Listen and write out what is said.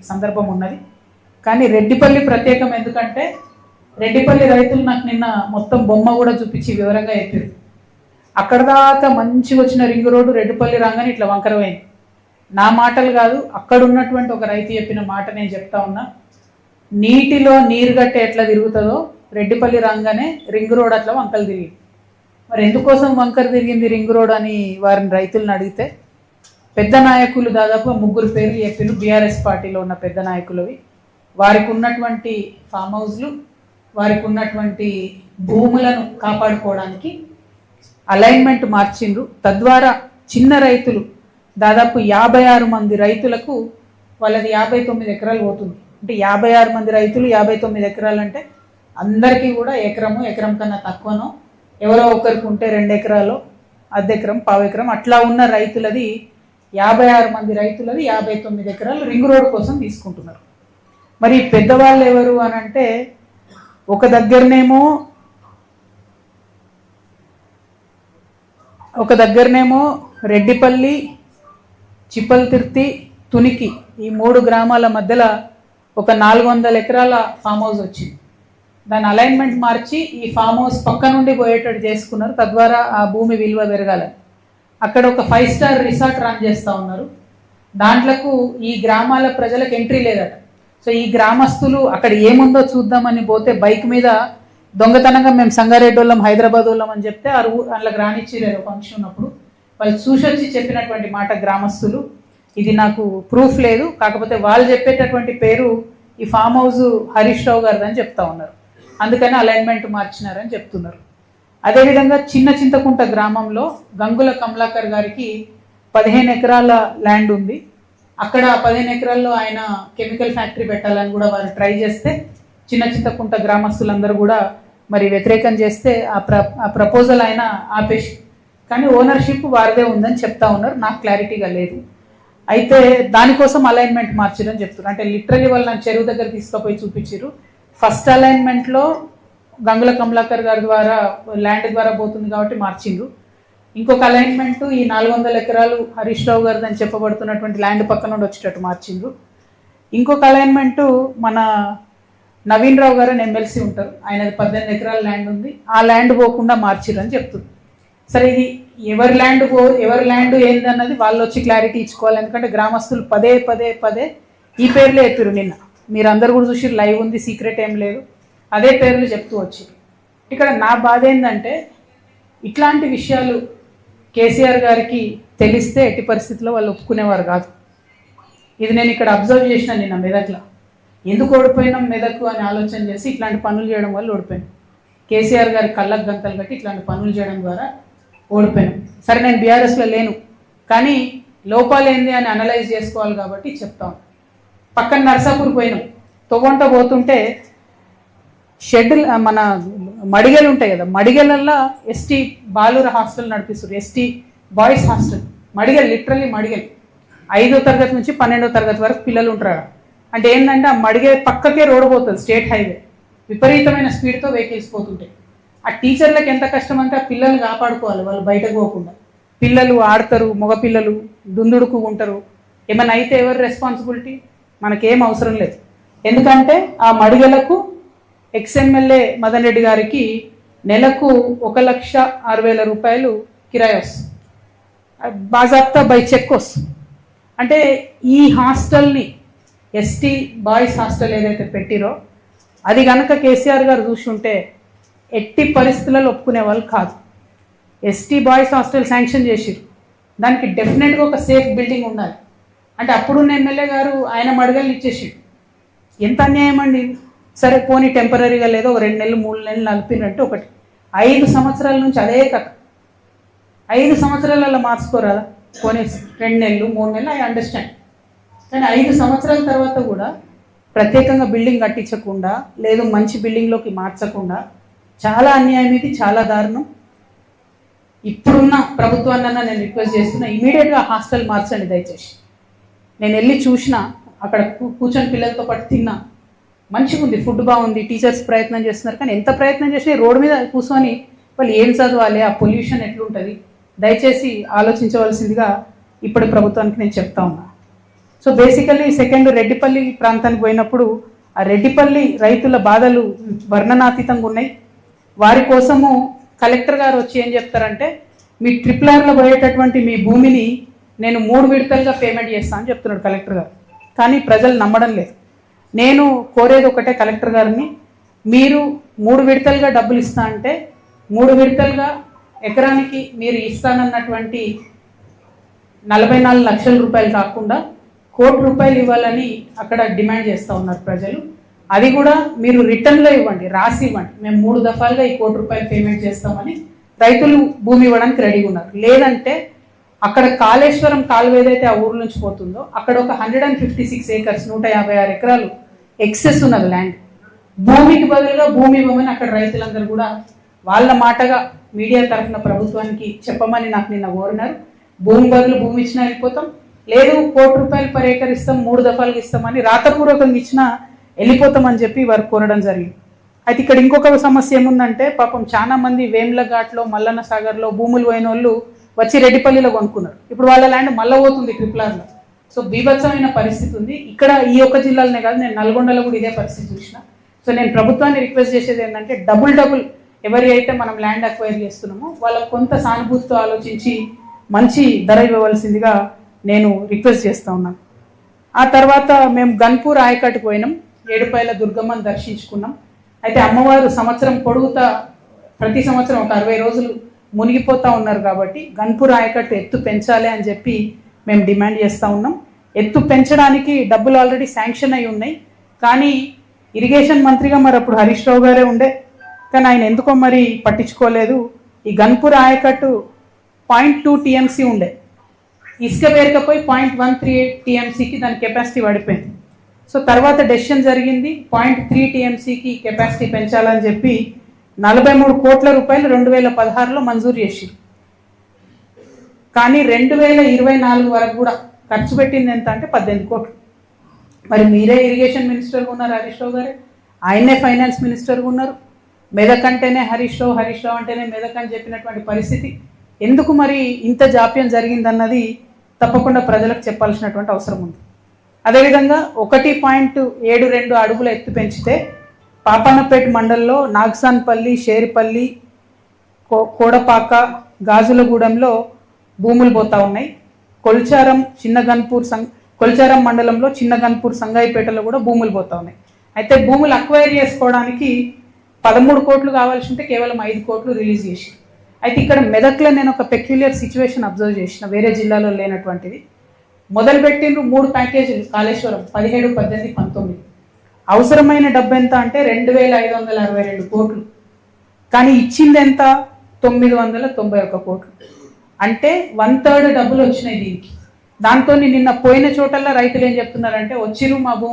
సందర్భం ఉన్నది. కానీ రెడ్డిపల్లి ప్రత్యేకం ఎందుకంటే రెడ్డిపల్లి రైతులు నాకు నిన్న మొత్తం బొమ్మ కూడా చూపించి వివరంగా చెప్పారు. అక్కడ దాకా మంచిగా వచ్చిన రింగ్ రోడ్డు రెడ్డిపల్లి రాగానే ఇట్లా వంకరమైంది. నా మాటలు కాదు, అక్కడ ఉన్నటువంటి ఒక రైతు చెప్పిన మాట నేను చెప్తా ఉన్నా. నీటిలో నీరు గట్టే ఎట్లా తిరుగుతుందో రెడ్డిపల్లి రాగానే రింగ్ రోడ్ అట్లా వంకలు తిరిగింది. మరి ఎందుకోసం వంకర తిరిగింది రింగ్ రోడ్ అని వారిని రైతులను అడిగితే పెద్ద నాయకులు దాదాపు 3 పేర్లు చెప్పిన బీఆర్ఎస్ పార్టీలో ఉన్న పెద్ద నాయకులవి. వారికి ఉన్నటువంటి ఫామ్ హౌస్లు, వారికి ఉన్నటువంటి భూములను కాపాడుకోవడానికి అలైన్మెంట్ మార్చిండ్రు. తద్వారా చిన్న రైతులు దాదాపు 56 మంది రైతులకు వాళ్ళది 59 ఎకరాలు పోతుంది. అంటే 56 మంది రైతులు 59 ఎకరాలు అంటే అందరికీ కూడా ఎకరం కన్నా తక్కువనో, ఎవరో ఒకరికి ఉంటే 2 ఎకరాలు, అర్ధెకరం, పావు ఎకరం అట్లా ఉన్న రైతులది 56 మంది రైతులది 59 ఎకరాలు రింగ్ రోడ్ కోసం తీసుకుంటున్నారు. మరి పెద్దవాళ్ళు ఎవరు అని అంటే ఒక దగ్గరనేమో రెడ్డిపల్లి, చిప్పల్తిర్తి, తునికి ఈ 3 గ్రామాల మధ్యలో ఒక 400 ఎకరాల ఫామ్ హౌస్ వచ్చింది. దాని అలైన్మెంట్ మార్చి ఈ ఫామ్ హౌస్ పక్క నుండి పోయేటట్టు చేసుకున్నారు. తద్వారా ఆ భూమి విలువ పెరగాలని అక్కడ ఒక 5 స్టార్ రిసార్ట్ రన్ చేస్తూ ఉన్నారు. దాంట్లకు ఈ గ్రామాల ప్రజలకు ఎంట్రీ లేదట. సో ఈ గ్రామస్తులు అక్కడ ఏముందో చూద్దామని పోతే బైక్ మీద దొంగతనంగా మేము సంగారెడ్డి వాళ్ళం, హైదరాబాద్ వాళ్ళం అని చెప్తే అందులోకి రానిచ్చిలేరు. ఫంక్షన్ ఉన్నప్పుడు వాళ్ళు చూసొచ్చి చెప్పినటువంటి మాట గ్రామస్తులు, ఇది నాకు ప్రూఫ్ లేదు, కాకపోతే వాళ్ళు చెప్పేటటువంటి పేరు ఈ ఫామ్ హౌస్ హరీష్ రావు గారిది అని చెప్తా ఉన్నారు. అందుకని అలైన్మెంట్ మార్చినారని చెప్తున్నారు. అదేవిధంగా చిన్న చింతకుంట గ్రామంలో గంగుల కమలాకర్ గారికి 15 ఎకరాల ల్యాండ్ ఉంది. అక్కడ 15 ఎకరాల్లో ఆయన కెమికల్ ఫ్యాక్టరీ పెట్టాలని కూడా వారు ట్రై చేస్తే చిన్న చింతకుంట గ్రామస్తులందరూ కూడా మరి వ్యతిరేకం చేస్తే ఆ ప్రపోజల్ ఆయన ఆపేసి, కానీ ఓనర్షిప్ వారిదే ఉందని చెప్తా ఉన్నారు. నాకు క్లారిటీగా లేదు. అయితే దానికోసం అలైన్మెంట్ మార్చిరని చెప్తున్నారు. అంటే లిటరలీ వాళ్ళు నన్ను చెరువు దగ్గర తీసుకుపోయి చూపించారు. ఫస్ట్ అలైన్మెంట్లో గంగుల కమలాకర్ గారి ద్వారా ల్యాండ్ ద్వారా పోతుంది కాబట్టి మార్చిండ్రు. ఇంకొక అలైన్మెంట్ ఈ 400 ఎకరాలు హరీష్ రావు గారిది అని చెప్పబడుతున్నటువంటి ల్యాండ్ పక్క నుండి వచ్చేటట్టు మార్చిండ్రు. ఇంకొక అలైన్మెంటు మన నవీన్ రావు గారు అని ఎమ్మెల్సీ ఉంటారు, ఆయనది 18 ఎకరాల ల్యాండ్ ఉంది. ఆ ల్యాండ్ పోకుండా మార్చిర్రు అని చెప్తుంది. సరే, ఇది ఎవరి ల్యాండ్ ఏందన్నది వాళ్ళు వచ్చి క్లారిటీ ఇచ్చుకోవాలి. ఎందుకంటే గ్రామస్తులు పదే ఈ పేర్లే చెప్పారు. నిన్న మీరు అందరు కూడా చూసి లైవ్ ఉంది, సీక్రెట్ ఏం లేదు, అదే పేర్లు చెప్తూ వచ్చారు. ఇక్కడ నా బాధ ఏంటంటే ఇట్లాంటి విషయాలు కేసీఆర్ గారికి తెలిస్తే ఎట్టి పరిస్థితుల్లో వాళ్ళు ఒప్పుకునేవారు కాదు. ఇది నేను ఇక్కడ అబ్జర్వ్ చేసిన నిన్న మెదక్లో. ఎందుకు ఓడిపోయినాం మెదక్ అని ఆలోచన చేసి ఇట్లాంటి పనులు చేయడం వల్ల ఓడిపోయాను. కేసీఆర్ గారి కళ్ళకు గంతలు కట్టి ఇట్లాంటి పనులు చేయడం ద్వారా ఓడిపోయాను. సరే, నేను బీఆర్ఎస్లో లేను, కానీ లోపాలు ఏంది అని అనలైజ్ చేసుకోవాలి కాబట్టి చెప్తాను. పక్కన నర్సాపూర్ పోయినాం, తొగొంట పోతుంటే షెడ్ మన మడిగలు ఉంటాయి కదా, మడిగలల్లో ఎస్టీ బాలుర హాస్టల్ నడిపిస్తారు, ఎస్టీ బాయ్స్ హాస్టల్. మడిగలు, లిటరల్లీ మడిగలు 5వ తరగతి నుంచి 12వ తరగతి వరకు పిల్లలు ఉంటారు. అంటే ఏంటంటే ఆ మడిగే పక్కకే రోడ్డు పోతుంది, స్టేట్ హైవే, విపరీతమైన స్పీడ్తో వెహికల్స్ పోతుంటాయి. ఆ టీచర్లకు ఎంత కష్టం అంటే ఆ పిల్లల్ని కాపాడుకోవాలి, వాళ్ళు బయటకు పోకుండా. పిల్లలు ఆడతారు, మగపిల్లలు దుందుడుకు ఉంటారు. ఏమైనా అయితే ఎవరు రెస్పాన్సిబిలిటీ? మనకేం అవసరం లేదు. ఎందుకంటే ఆ మడిగలకు ఎక్స్ఎమ్మెల్యే మదన్ రెడ్డి గారికి నెలకు 1,60,000 రూపాయలు కిరాయి వస్తుంది, బాజాప్తా బై చెక్ వస్తుంది. అంటే ఈ హాస్టల్ని ఎస్టీ బాయ్స్ హాస్టల్ ఏదైతే పెట్టిరో అది కనుక కేసీఆర్ గారు చూసుంటే ఎట్టి పరిస్థితులలో ఒప్పుకునే వాళ్ళు కాదు. ఎస్టీ బాయ్స్ హాస్టల్ శాంక్షన్ చేసిరు, దానికి డెఫినెట్గా ఒక సేఫ్ బిల్డింగ్ ఉండాలి. అంటే అప్పుడున్న ఎమ్మెల్యే గారు ఆయన మడగలు ఇచ్చేసాడు. ఎంత అన్యాయం అండి. సరే పోనీ టెంపరీగా లేదో ఒక 2 నెలలు 3 నెలలు నలిపినట్టు ఒకటి. 5 సంవత్సరాల నుంచి అదే కథ. 5 సంవత్సరాలలో మార్చుకోరాదా? పోనీ 2 నెలలు 3 నెలలు ఐ అండర్స్టాండ్. కానీ 5 సంవత్సరాల తర్వాత కూడా ప్రత్యేకంగా బిల్డింగ్ కట్టించకుండా, లేదు మంచి బిల్డింగ్లోకి మార్చకుండా చాలా అన్యాయం. ఇది చాలా దారుణం. ఇప్పుడున్న ప్రభుత్వాన్నన్నా నేను రిక్వెస్ట్ చేస్తున్నా, ఇమీడియట్గా హాస్టల్ మార్చండి దయచేసి. నేను వెళ్ళి చూసిన, అక్కడ కూర్చొని పిల్లలతో పాటు తిన్నా, మంచిగా ఉంది, ఫుడ్ బాగుంది, టీచర్స్ ప్రయత్నం చేస్తున్నారు. కానీ ఎంత ప్రయత్నం చేసినా రోడ్డు మీద కూర్చొని వాళ్ళు ఏం చదవాలి, ఆ పొల్యూషన్ ఎట్లుంటుంది, దయచేసి ఆలోచించవలసిందిగా ఇప్పటి ప్రభుత్వానికి నేను చెప్తా ఉన్నా. సో బేసికల్లీ సెకండ్ రెడ్డిపల్లి ప్రాంతానికి పోయినప్పుడు ఆ రెడ్డిపల్లి రైతుల బాధలు వర్ణనాతీతంగా ఉన్నాయి. వారి కోసము కలెక్టర్ గారు వచ్చి ఏం చెప్తారంటే, మీ ట్రిపుల్ పోయేటటువంటి మీ భూమిని నేను 3 విడతలుగా పేమెంట్ చేస్తాను అని చెప్తున్నాడు కలెక్టర్ గారు. కానీ ప్రజలు నమ్మడం లేదు. నేను కోరేది ఒకటే కలెక్టర్ గారిని, మీరు 3 విడతలుగా డబ్బులు ఇస్తా అంటే 3 విడతలుగా ఎకరానికి మీరు ఇస్తానన్నటువంటి 44 లక్షల రూపాయలు కాకుండా ₹1,00,00,000 ఇవ్వాలని అక్కడ డిమాండ్ చేస్తూ ఉన్నారు ప్రజలు. అది కూడా మీరు రిటర్న్లో ఇవ్వండి, రాసి ఇవ్వండి, మేము 3 దఫాలుగా ఈ ₹1,00,00,000 పేమెంట్ చేస్తామని రైతులు భూమి ఇవ్వడానికి రెడీగా ఉన్నారు. లేదంటే అక్కడ కాళేశ్వరం కాలువ ఏదైతే ఆ ఊరు నుంచి పోతుందో అక్కడ ఒక 156 ఏకర్స్ 156 ఎకరాలు ఎక్సెస్ ఉన్నది ల్యాండ్. భూమికి బదులుగా భూమి ఇవ్వమని అక్కడ రైతులందరూ కూడా వాళ్ళ మాటగా మీడియా తరఫున ప్రభుత్వానికి చెప్పమని నాకు నిన్న కోరినారు. భూమి బదులు భూమి ఇచ్చినా వెళ్ళిపోతాం, లేదు ₹1,00,00,000 పర్ ఏకర్ ఇస్తాం, 3 దఫాలుగా ఇస్తామని రాతపూర్వకంగా ఇచ్చినా వెళ్ళిపోతామని చెప్పి వారు కోరడం జరిగింది. అయితే ఇక్కడ ఇంకొక సమస్య ఏముందంటే, పాపం చాలా మంది వేమ్లఘాట్లో మల్లన్న సాగర్లో భూములు పోయిన వాళ్ళు వచ్చి రెడ్డిపల్లిలో కొనుక్కున్నారు. ఇప్పుడు వాళ్ళ ల్యాండ్ మళ్ళీ పోతుంది ట్రిపుల్. సో బీభత్సమైన పరిస్థితి ఉంది ఇక్కడ. ఈ ఒక్క జిల్లాలోనే కాదు, నేను నల్గొండలో కూడా ఇదే పరిస్థితి చూసిన. సో నేను ప్రభుత్వాన్ని రిక్వెస్ట్ చేసేది ఏంటంటే, డబుల్ ఎవరి అయితే మనం ల్యాండ్ అక్వైర్ చేస్తున్నామో వాళ్ళకు కొంత సానుభూతితో ఆలోచించి మంచి ధర ఇవ్వవలసిందిగా నేను రిక్వెస్ట్ చేస్తూ ఉన్నాను. ఆ తర్వాత మేము గన్పూర్ ఆయకట్టుకు పోయినాం, ఏడుపాయల దుర్గమ్మను దర్శించుకున్నాం. అయితే అమ్మవారు సంవత్సరం పొడుగుతా ప్రతి సంవత్సరం ఒక 60 రోజులు మునిగిపోతూ ఉన్నారు కాబట్టి గన్పూర్ ఆయకట్టు ఎత్తు పెంచాలి అని చెప్పి మేము డిమాండ్ చేస్తూ ఉన్నాం. ఎత్తు పెంచడానికి డబ్బులు ఆల్రెడీ శాంక్షన్ అయి ఉన్నాయి. కానీ ఇరిగేషన్ మంత్రిగా మరి అప్పుడు హరీష్ రావు గారే ఉండే, కానీ ఆయన ఎందుకో మరి పట్టించుకోలేదు. ఈ గన్పూర్ ఆయకట్టు 0.2 TMC ఉండే, ఇసుక పేరుకపోయి 0.138 TMCకి దాని కెపాసిటీ పడిపోయింది. సో తర్వాత డెసిషన్ జరిగింది 0.3 TMCకి కెపాసిటీ పెంచాలని చెప్పి 43 కోట్ల రూపాయలు 2016లో మంజూరు చేశారు. కానీ 2024 వరకు కూడా ఖర్చు పెట్టింది ఎంత అంటే 18 కోట్లు. మరి మీరే ఇరిగేషన్ మినిస్టర్గా ఉన్నారు హరీష్ రావు గారే, ఆయనే ఫైనాన్స్ మినిస్టర్గా ఉన్నారు. మెదక్ అంటేనే హరీష్ రావు, హరీష్ రావు అంటేనే మెదక్ అని చెప్పినటువంటి పరిస్థితి. ఎందుకు మరి ఇంత జాప్యం జరిగిందన్నది తప్పకుండా ప్రజలకు చెప్పాల్సినటువంటి అవసరం ఉంది. అదేవిధంగా 1.72 అడుగుల ఎత్తు పెంచితే పాపన్నపేట మండలంలో నాగ్సాన్పల్లి, షేరిపల్లి, కోడపాక, గాజులగూడెంలో భూములు పోతా ఉన్నాయి. కొల్చారం మండలంలో చిన్న గన్పూర్ సంగాయిపేటలో కూడా భూములు పోతా ఉన్నాయి. అయితే భూములు అక్వైర్ చేసుకోవడానికి 13 కోట్లు కావాల్సి ఉంటే కేవలం 5 కోట్లు రిలీజ్ చేసి. అయితే ఇక్కడ మెదక్లో నేను ఒక పెక్యులియర్ సిచ్యువేషన్ అబ్జర్వ్ చేసిన, వేరే జిల్లాలో లేనటువంటిది. మొదలుపెట్టిండ్రు 3 ప్యాకేజీలు కాళేశ్వరం 17, 18, 19. అవసరమైన డబ్బు ఎంత అంటే 2,562 కోట్లు. కానీ ఇచ్చింది ఎంత? 991 కోట్లు. అంటే 1/3 డబ్బులు వచ్చినాయి దీనికి. దాంతో నిన్న పోయిన చోటల్లో రైతులు ఏం చెప్తున్నారంటే, వచ్చిరు మా భూములు